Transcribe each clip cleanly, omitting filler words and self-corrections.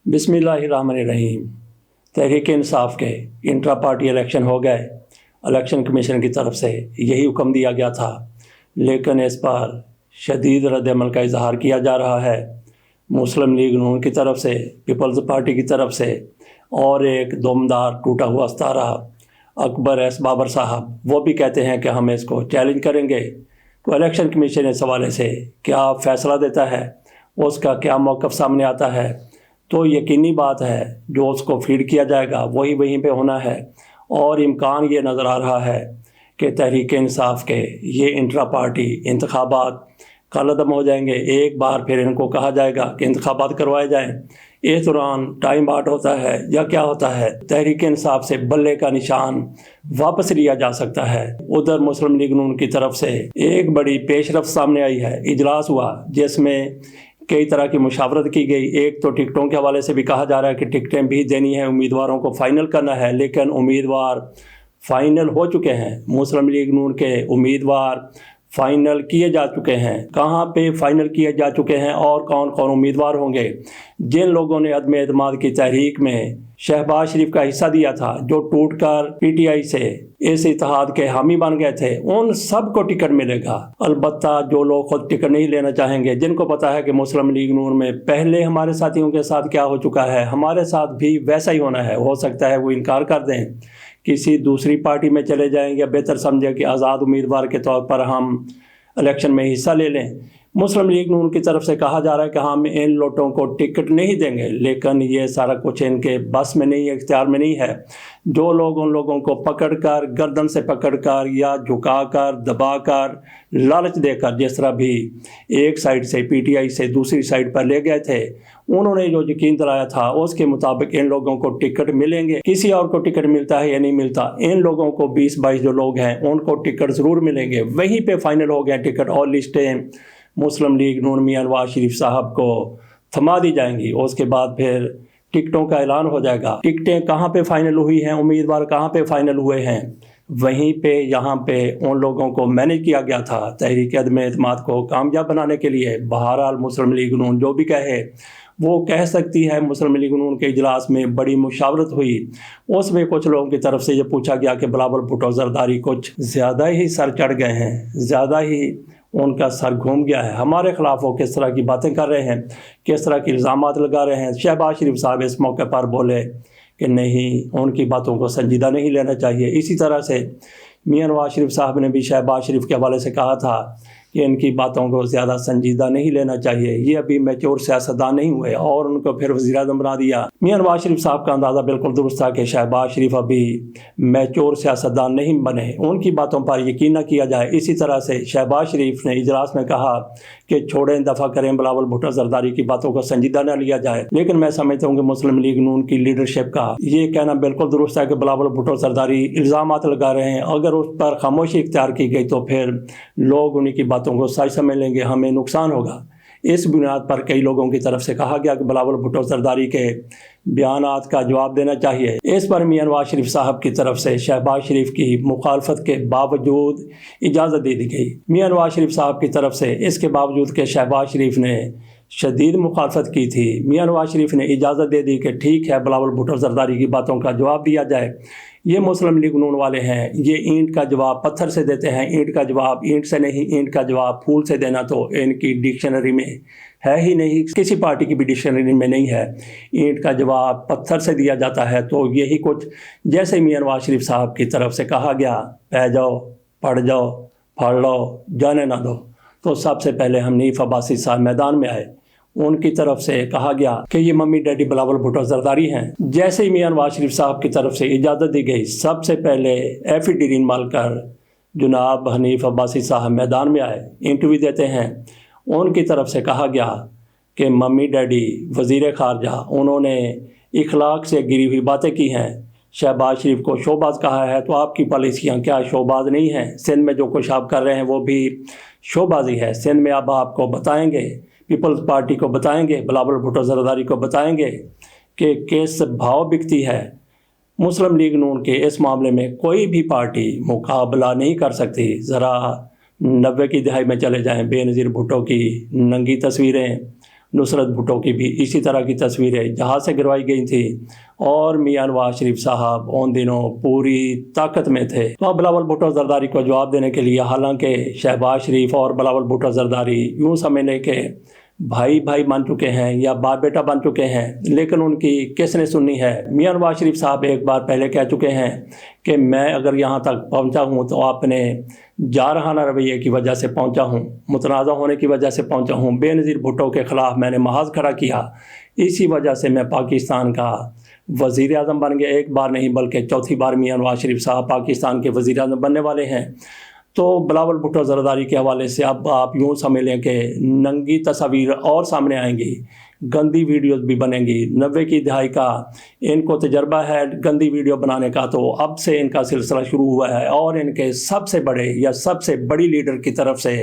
बिस्मिल्लाहिर्रहमानिर्रहीम। तहरीक इंसाफ के intra party election हो गए। इलेक्शन कमीशन की तरफ से यही हुक्म दिया गया था, लेकिन इस पर शदीद रद्द-ए-अमल का इजहार किया जा रहा है। मुस्लिम लीग नून की तरफ से, पीपल्स पार्टी की तरफ से और एक दमदार टूटा हुआ सितारा अकबर एस बाबर साहब, वो भी कहते हैं कि हम इसको चैलेंज करेंगे। तो इलेक्शन कमीशन इस हवाले से क्या फ़ैसला देता है, उसका क्या मौक़िफ़ सामने आता है, तो यकीनी बात है जो उसको फीड किया जाएगा वही वहीं पे होना है। और इम्कान ये नज़र आ रहा है कि तहरीक इंसाफ के ये इंट्रा पार्टी इंतखाबात कलअदम हो जाएंगे। एक बार फिर इनको कहा जाएगा कि इंतखाबात करवाए जाएं। इस दौरान टाइम आउट होता है या क्या होता है, तहरीक इंसाफ से बल्ले का निशान वापस लिया जा सकता है। उधर मुस्लिम लीग नून की तरफ से एक बड़ी पेशरफ सामने आई है। इजलास हुआ जिसमें कई तरह की मुशावरत की गई। एक तो टिकटों के हवाले से भी कहा जा रहा है कि टिकटें भी देनी है, उम्मीदवारों को फ़ाइनल करना है, लेकिन उम्मीदवार फ़ाइनल हो चुके हैं। मुस्लिम लीग नून के उम्मीदवार फ़ाइनल किए जा चुके हैं। कहाँ पे फ़ाइनल किए जा चुके हैं और कौन कौन उम्मीदवार होंगे? जिन लोगों ने अदम एतमाद की तहरीक में शहबाज शरीफ का हिस्सा दिया था, जो टूट कर PTI से इस इत्तेहाद के हामी बन गए थे, उन सब को टिकट मिलेगा। अलबत्ता जो लोग खुद टिकट नहीं लेना चाहेंगे, जिनको पता है कि मुस्लिम लीग नून में पहले हमारे साथियों के साथ क्या हो चुका है, हमारे साथ भी वैसा ही होना है, हो सकता है वो इनकार कर दें, किसी दूसरी पार्टी में चले जाएं या बेहतर समझे कि आज़ाद उम्मीदवार के तौर पर हम इलेक्शन में हिस्सा ले लें। मुस्लिम लीग नून की तरफ से कहा जा रहा है कि हम इन लोगों को टिकट नहीं देंगे, लेकिन ये सारा कुछ इनके बस में नहीं है, इख्तियार में नहीं है। जो लोग उन लोगों को पकड़कर, गर्दन से पकड़कर या झुकाकर, दबाकर, लालच देकर, जिस तरह भी एक साइड से PTI से दूसरी साइड पर ले गए थे, उन्होंने जो यकीन दिलाया था उसके मुताबिक इन लोगों को टिकट मिलेंगे। किसी और को टिकट मिलता है या नहीं मिलता, इन लोगों को 20-22 जो लोग हैं उनको टिकट ज़रूर मिलेंगे। वहीं पे फाइनल हो गए टिकट और लिस्टें मुस्लिम लीग नून मियां नवाज शरीफ साहब को थमा दी जाएंगी। उसके बाद फिर टिकटों का ऐलान हो जाएगा। टिकटें कहाँ पे फाइनल हुई हैं, उम्मीदवार कहाँ पे फाइनल हुए हैं, वहीं पे यहाँ पे उन लोगों को मैनेज किया गया था तहरीक अदम एतमाद को कामयाब बनाने के लिए। बहरहाल मुस्लिम लीग नून जो भी कहे वो कह सकती है। मुस्लिम लीग नून के इजलास में बड़ी मुशावरत हुई, उसमें कुछ लोगों की तरफ से ये पूछा गया कि बिलावल भुट्टो जरदारी कुछ ज़्यादा ही सर चढ़ गए हैं, ज़्यादा ही उनका सर घूम गया है, हमारे ख़िलाफ़ वो किस तरह की बातें कर रहे हैं, किस तरह के इल्ज़ामात लगा रहे हैं। शहबाज शरीफ साहब इस मौके पर बोले कि नहीं, उनकी बातों को संजीदा नहीं लेना चाहिए। इसी तरह से मियां नवाज शरीफ साहब ने भी शहबाज शरीफ के हवाले से कहा था कि इनकी बातों को ज़्यादा संजीदा नहीं लेना चाहिए, ये अभी मैच्योर सियासतदान नहीं हुए, और उनको फिर वज़ीर-ए-आज़म बना दिया। मियां नवाज शरीफ साहब का अंदाज़ा बिल्कुल दुरुस्त था कि शहबाज शरीफ अभी मैच्योर सियासतदान नहीं बने, उनकी बातों पर यकीन न किया जाए। इसी तरह से शहबाज शरीफ ने इजलास में कहा कि छोड़ें, दफ़ा करें, बिलावल भुट्टो जरदारी की बातों को संजीदा न लिया जाए। लेकिन मैं समझता हूँ कि मुस्लिम लीग नून की लीडरशिप का ये कहना बिल्कुल दुरुस्त है कि बिलावल भुट्टो जरदारी इल्ज़ामात लगा रहे हैं। अगर उस पर खामोशी इख्तियार की गई तो फिर लोग उन्हीं की बातों को सच समझ लेंगे, हमें नुकसान होगा। इस बुनियाद पर कई लोगों की तरफ से कहा गया कि बिलावल भुट्टो जरदारी के बयानात का जवाब देना चाहिए। इस पर मियां नवाज शरीफ साहब की तरफ से शहबाज शरीफ की मुखालफत के बावजूद इजाज़त दे दी गई। मियां नवाज शरीफ साहब की तरफ से इसके बावजूद कि शहबाज शरीफ ने शदीद मुखालफत की थी, मियां नवाज शरीफ ने इजाज़त दे दी कि ठीक है, बिलावल भुट्टो जरदारी की बातों का जवाब दिया जाए। ये मुस्लिम लीग नून वाले हैं, ये ईंट का जवाब पत्थर से देते हैं, ईंट का जवाब ईंट से नहीं, ईंट का जवाब फूल से देना तो इनकी डिक्शनरी में है ही नहीं, किसी पार्टी की भी डिक्शनरी में नहीं है। ईंट का जवाब पत्थर से दिया जाता है। तो यही कुछ जैसे मियां नवाज शरीफ साहब की तरफ से कहा गया, पै जाओ, पढ़ जाओ, पढ़ लो, जाने ना दो, तो सबसे पहले हनीफ अब्बासी साहब मैदान में आए। उनकी तरफ से कहा गया कि ये मम्मी डैडी बिलावल भुट्टो जरदारी हैं। जैसे ही मियां नवाज शरीफ साहब की तरफ से इजाज़त दी गई, सबसे पहले एफिडेविट मालकर जनाब हनीफ अब्बासी साहब मैदान में आए, इंटरव्यू देते हैं। उनकी तरफ से कहा गया कि मम्मी डैडी वज़ीर ख़ारजा, उन्होंने इखलाक से गिरी हुई बातें की हैं। शहबाज शरीफ को शोबाज कहा है, तो आपकी पॉलिसियाँ क्या शोबाज नहीं हैं? सिंध में जो कुछ आप कर रहे हैं वो भी शोबाजी है। सिंध में अब आपको बताएंगे, पीपल्स पार्टी को बताएंगे, बिलावल भुट्टो जरदारी को बताएंगे कि किस भाव बिकती है। मुस्लिम लीग नून के इस मामले में कोई भी पार्टी मुकाबला नहीं कर सकती। ज़रा 90 की दहाई में चले जाएं, बेनज़ीर भुट्टो की नंगी तस्वीरें نصرت بھٹو کی بھی اسی طرح کی تصویریں جہاز سے گروائی گئی تھیں اور میاں نواز شریف صاحب ان دنوں پوری طاقت میں تھے۔ تو بلاول بھٹو زرداری کو جواب دینے کے لیے حالانکہ شہباز شریف اور بلاول بھٹو زرداری یوں سمجھنے کے بھائی بھائی بن چکے ہیں یا باپ بیٹا بن چکے ہیں، لیکن ان کی کس نے سننی ہے؟ میاں نواز شریف صاحب ایک بار پہلے کہہ چکے ہیں کہ میں اگر یہاں تک پہنچا ہوں تو اپنے جارحانہ رویے کی وجہ سے پہنچا ہوں، متنازع ہونے کی وجہ سے پہنچا ہوں، بے نظیر بھٹو کے خلاف میں نے محاذ کھڑا کیا، اسی وجہ سے میں پاکستان کا وزیر اعظم بن گیا۔ ایک بار نہیں بلکہ چوتھی بار میاں نواز شریف صاحب پاکستان کے وزیر اعظم بننے والے ہیں۔ تو بلاول بھٹو زرداری کے حوالے سے اب آپ یوں سمجھ لیں کہ ننگی تصاویر اور سامنے آئیں گی، گندی ویڈیوز بھی بنیں گی۔ 90 کی دہائی کا ان کو تجربہ ہے گندی ویڈیو بنانے کا، تو اب سے ان کا سلسلہ شروع ہوا ہے، اور ان کے سب سے بڑے یا سب سے بڑی لیڈر کی طرف سے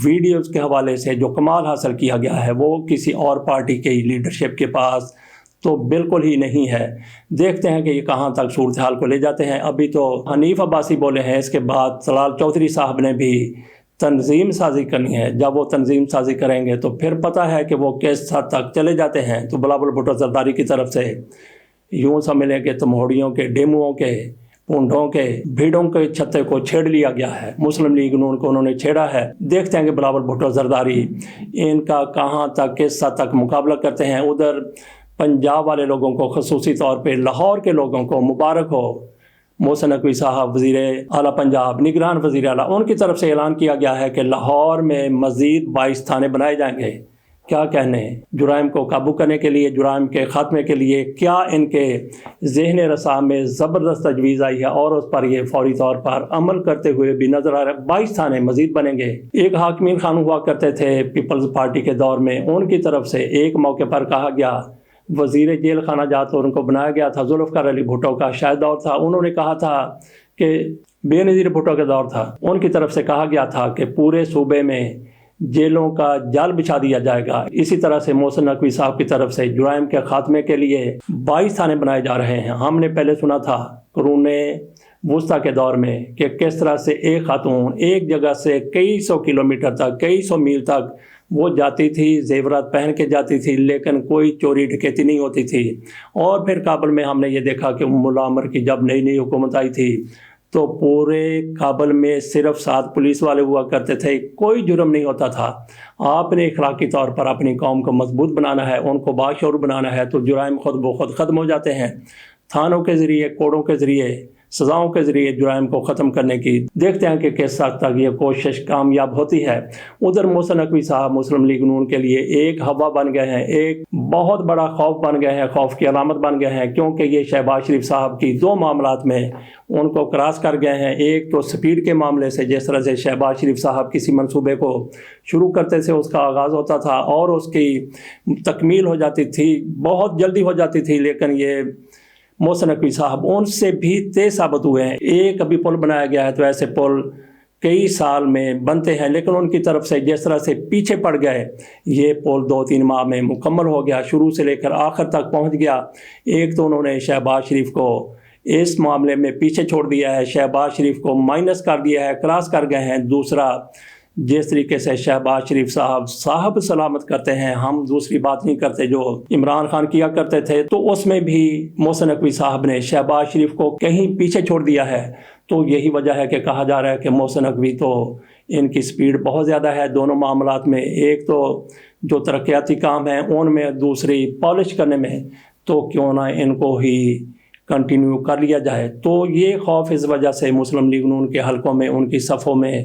ویڈیوز کے حوالے سے جو کمال حاصل کیا گیا ہے وہ کسی اور پارٹی کی لیڈرشپ کے پاس تو بالکل ہی نہیں ہے۔ دیکھتے ہیں کہ یہ کہاں تک صورتحال کو لے جاتے ہیں۔ ابھی تو حنیف عباسی بولے ہیں، اس کے بعد طلال چودھری صاحب نے بھی تنظیم سازی کرنی ہے۔ جب وہ تنظیم سازی کریں گے تو پھر پتہ ہے کہ وہ کس حد تک چلے جاتے ہیں۔ تو بلاول بھٹو زرداری کی طرف سے یوں سمجھ لیں کہ تمہوڑیوں کے، ڈیموؤں کے، پونڈوں کے، بھیڑوں کے چھتے کو چھیڑ لیا گیا ہے، مسلم لیگ نون کو انہوں نے چھیڑا ہے۔ دیکھتے ہیں کہ بلاول بھٹو زرداری ان کا کہاں تک، کس حد تک مقابلہ کرتے ہیں۔ ادھر پنجاب والے لوگوں کو، خصوصی طور پہ لاہور کے لوگوں کو مبارک ہو، محسن نقوی صاحب وزیر اعلیٰ پنجاب، نگران وزیر اعلیٰ، ان کی طرف سے اعلان کیا گیا ہے کہ لاہور میں مزید 22 تھانے بنائے جائیں گے۔ کیا کہنے، جرائم کو قابو کرنے کے لیے، جرائم کے خاتمے کے لیے کیا ان کے ذہن رسا میں زبردست تجویز آئی ہے، اور اس پر یہ فوری طور پر عمل کرتے ہوئے بھی نظر آ رہا ہے۔ 22 تھانے مزید بنیں گے۔ ایک حاکمین خان ہوا کرتے تھے پیپلز پارٹی کے دور میں، ان کی طرف سے ایک موقع پر کہا گیا، وزیر جیل خانہ جات ان کو بنایا گیا تھا، ذوالفقار علی بھٹو کا شاید دور تھا، انہوں نے کہا تھا کہ بے نظیر بھٹو کا دور تھا، ان کی طرف سے کہا گیا تھا کہ پورے صوبے میں جیلوں کا جال بچھا دیا جائے گا۔ اسی طرح سے محسن نقوی صاحب کی طرف سے جرائم کے خاتمے کے لیے 22 تھانے بنائے جا رہے ہیں۔ ہم نے پہلے سنا تھا قرون وسطیٰ کے دور میں کہ کس طرح سے ایک خاتون ایک جگہ سے کئی سو کلومیٹر تک، کئی سو میل تک وہ جاتی تھی، زیورات پہن کے جاتی تھی، لیکن کوئی چوری ڈکیتی نہیں ہوتی تھی۔ اور پھر کابل میں ہم نے یہ دیکھا کہ ملا عمر کی جب نئی نئی حکومت آئی تھی تو پورے کابل میں صرف 7 پولیس والے ہوا کرتے تھے، کوئی جرم نہیں ہوتا تھا۔ آپ نے اخلاقی طور پر اپنی قوم کو مضبوط بنانا ہے، ان کو باشعور بنانا ہے، تو جرائم خود بخود ختم ہو جاتے ہیں۔ تھانوں کے ذریعے، کوڑوں کے ذریعے، سزاؤں کے ذریعے جرائم کو ختم کرنے کی دیکھتے ہیں کہ کس حد تک یہ کوشش کامیاب ہوتی ہے۔ ادھر محسن نقوی صاحب مسلم لیگ نون کے لیے ایک ہوا بن گئے ہیں، ایک بہت بڑا خوف بن گئے ہیں، خوف کی علامت بن گئے ہیں، کیونکہ یہ شہباز شریف صاحب کی 2 معاملات میں ان کو کراس کر گئے ہیں۔ ایک تو سپیڈ کے معاملے سے، جس طرح سے شہباز شریف صاحب کسی منصوبے کو شروع کرتے تھے اس کا آغاز ہوتا تھا اور اس کی تکمیل ہو جاتی تھی، بہت جلدی ہو جاتی تھی، لیکن یہ محسن نقوی صاحب ان سے بھی تیز ثابت ہوئے ہیں۔ ایک ابھی پل بنایا گیا ہے، تو ایسے پل کئی سال میں بنتے ہیں، لیکن ان کی طرف سے جس طرح سے پیچھے پڑ گئے، یہ پل 2-3 ماہ میں مکمل ہو گیا، شروع سے لے کر آخر تک پہنچ گیا۔ ایک تو انہوں نے شہباز شریف کو اس معاملے میں پیچھے چھوڑ دیا ہے، شہباز شریف کو مائنس کر دیا ہے، کراس کر گئے ہیں۔ دوسرا، جس طریقے سے شہباز شریف صاحب سلامت کرتے ہیں، ہم دوسری بات نہیں کرتے جو عمران خان کیا کرتے تھے، تو اس میں بھی محسن نقوی صاحب نے شہباز شریف کو کہیں پیچھے چھوڑ دیا ہے۔ تو یہی وجہ ہے کہ کہا جا رہا ہے کہ محسن نقوی تو ان کی سپیڈ بہت زیادہ ہے دونوں معاملات میں، ایک تو جو ترقیاتی کام ہیں ان میں، دوسری پالش کرنے میں، تو کیوں نہ ان کو ہی کنٹینیو کر لیا جائے۔ تو یہ خوف اس وجہ سے مسلم لیگ نون کے حلقوں میں، ان کی صفوں میں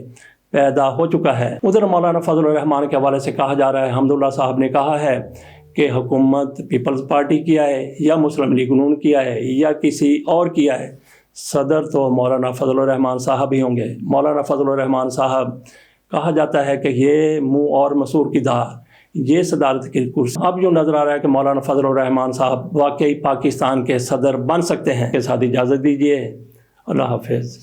پیدا ہو چکا ہے۔ ادھر مولانا فضل الرحمان کے حوالے سے کہا جا رہا ہے، حمداللہ صاحب نے کہا ہے کہ حکومت پیپلز پارٹی کیا ہے یا مسلم لیگ نون کیا ہے یا کسی اور کیا ہے، صدر تو مولانا فضل الرحمان صاحب ہی ہوں گے۔ مولانا فضل الرحمان صاحب کہا جاتا ہے کہ یہ منہ اور مسور کی دھار، یہ صدارت کی کرسی۔ اب جو نظر آ رہا ہے کہ مولانا فضل الرحمان صاحب واقعی پاکستان کے صدر بن سکتے ہیں۔ کے ساتھ اجازت دیجیے، اللہ حافظ۔